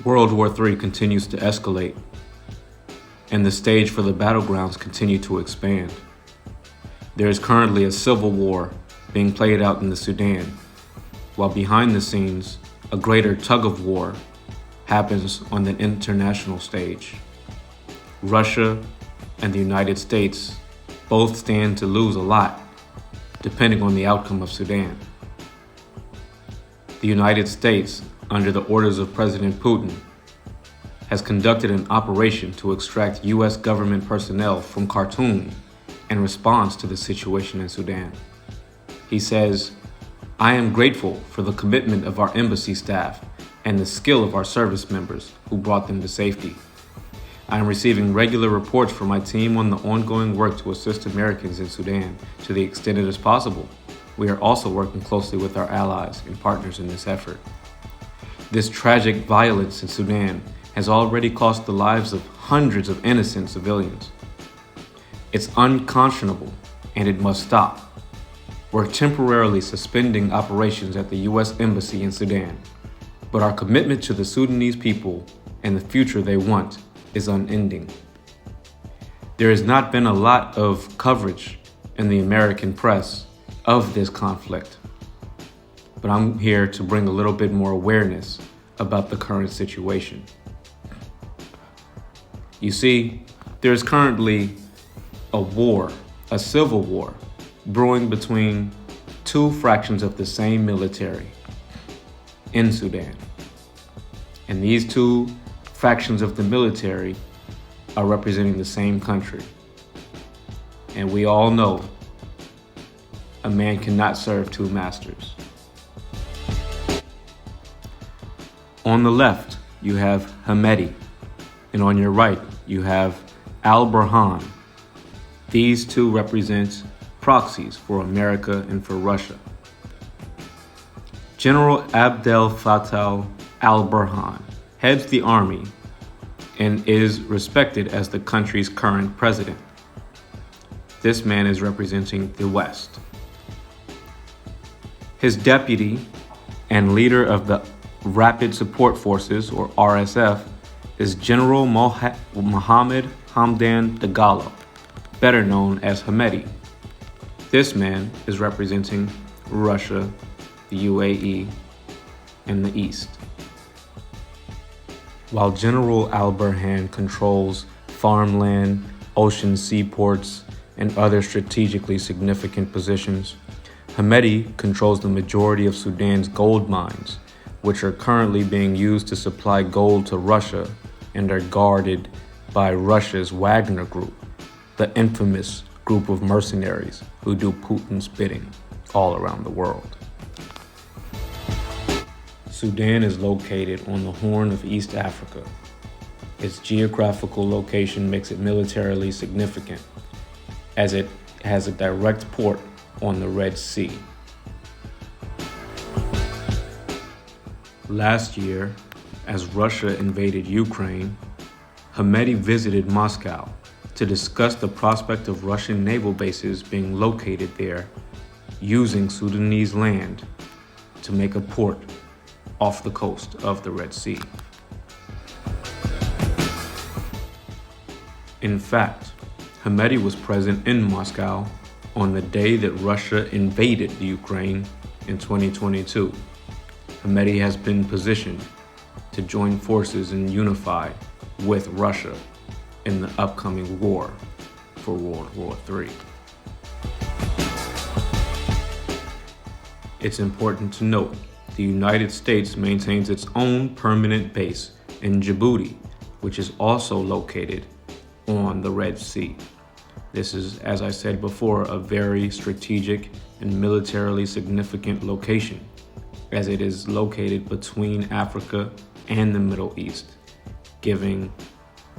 World War III continues to escalate, and the stage for the battlegrounds continue to expand. There is currently a civil war being played out in the Sudan, while behind the scenes, a greater tug-of-war happens on the international stage. Russia and the United States both stand to lose a lot, depending on the outcome of Sudan. The United States, under the orders of President Putin, has conducted an operation to extract U.S. government personnel from Khartoum in response to the situation in Sudan. He says, "I am grateful for the commitment of our embassy staff and the skill of our service members who brought them to safety. I am receiving regular reports from my team on the ongoing work to assist Americans in Sudan to the extent it is possible. We are also working closely with our allies and partners in this effort." This tragic violence in Sudan has already cost the lives of hundreds of innocent civilians. It's unconscionable, and it must stop. We're temporarily suspending operations at the U.S. Embassy in Sudan, but our commitment to the Sudanese people and the future they want is unending. There has not been a lot of coverage in the American press of this conflict, but I'm here to bring a little bit more awareness about the current situation. You see, there is currently a war, a civil war, brewing between two fractions of the same military in Sudan. And these two factions of the military are representing the same country. And we all know a man cannot serve two masters. On the left, you have Hemedti, and on your right, you have al-Burhan. These two represent proxies for America and for Russia. General Abdel Fattah al-Burhan heads the army and is respected as the country's current president. This man is representing the West. His deputy and leader of the Rapid Support Forces, or RSF, is General Mohammed Hamdan Dagalo, better known as Hemedti. This man is representing Russia, the UAE, and the East. While General al-Burhan controls farmland, ocean seaports, and other strategically significant positions, Hemedti controls the majority of Sudan's gold mines, which are currently being used to supply gold to Russia and are guarded by Russia's Wagner Group, the infamous group of mercenaries who do Putin's bidding all around the world. Sudan is located on the Horn of East Africa. Its geographical location makes it militarily significant, as it has a direct port on the Red Sea. Last year, as Russia invaded Ukraine, Hemedti visited Moscow to discuss the prospect of Russian naval bases being located there using Sudanese land to make a port off the coast of the Red Sea. In fact, Hemedti was present in Moscow on the day that Russia invaded Ukraine in 2022. Hemedti has been positioned to join forces and unify with Russia in the upcoming war for World War III. It's important to note the United States maintains its own permanent base in Djibouti, which is also located on the Red Sea. This is, as I said before, a very strategic and militarily significant location, as it is located between Africa and the Middle East, giving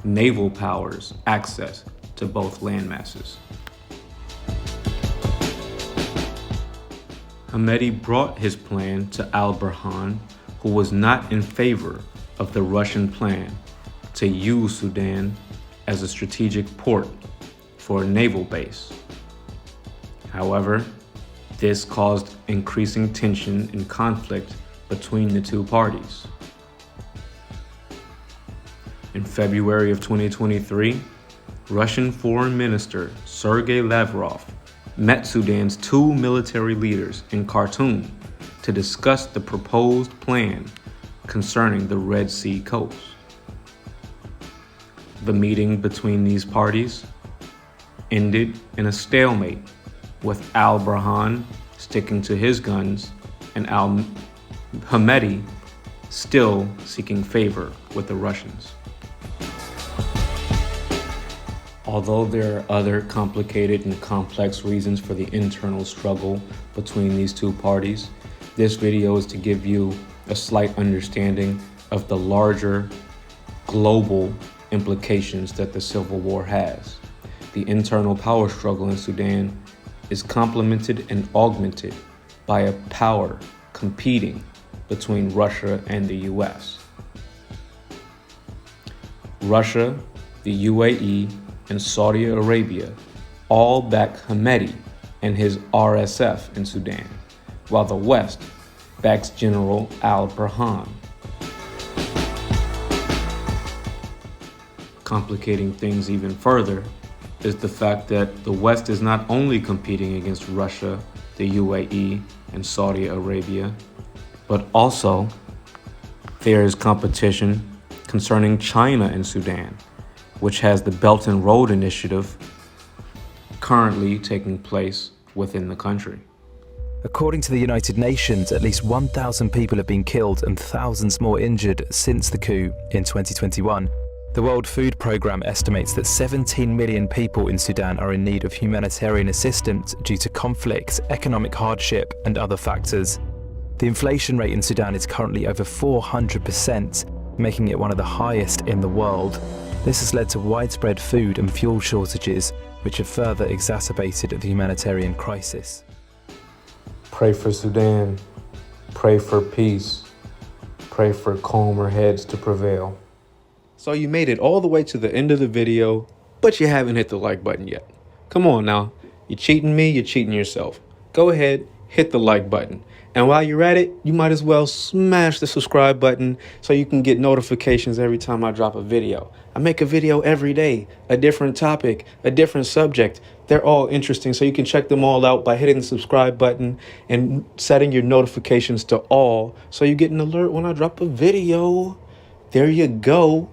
naval powers access to both landmasses. Hemedti brought his plan to al-Burhan, who was not in favor of the Russian plan to use Sudan as a strategic port for a naval base. However, this caused increasing tension and conflict between the two parties. In February of 2023, Russian Foreign Minister Sergei Lavrov met Sudan's two military leaders in Khartoum to discuss the proposed plan concerning the Red Sea coast. The meeting between these parties ended in a stalemate, with al-Burhan sticking to his guns and al-Hamedi still seeking favor with the Russians. Although there are other complicated and complex reasons for the internal struggle between these two parties, this video is to give you a slight understanding of the larger global implications that the civil war has. The internal power struggle in Sudan is complemented and augmented by a power competing between Russia and the US. Russia, the UAE, and Saudi Arabia all back Hamedi and his RSF in Sudan, while the West backs General al-Burhan. Complicating things even further is the fact that the West is not only competing against Russia, the UAE, and Saudi Arabia, but also there is competition concerning China and Sudan, which has the Belt and Road Initiative currently taking place within the country. According to the United Nations, at least 1,000 people have been killed and thousands more injured since the coup in 2021. The World Food Programme estimates that 17 million people in Sudan are in need of humanitarian assistance due to conflict, economic hardship, and other factors. The inflation rate in Sudan is currently over 400%, making it one of the highest in the world. This has led to widespread food and fuel shortages, which have further exacerbated the humanitarian crisis. Pray for Sudan, pray for peace, pray for calmer heads to prevail. So you made it all the way to the end of the video, but you haven't hit the like button yet. Come on now, you're cheating me, you're cheating yourself. Go ahead, hit the like button. And while you're at it, you might as well smash the subscribe button so you can get notifications every time I drop a video. I make a video every day, a different topic, a different subject. They're all interesting, so you can check them all out by hitting the subscribe button and setting your notifications to all so you get an alert when I drop a video. There you go.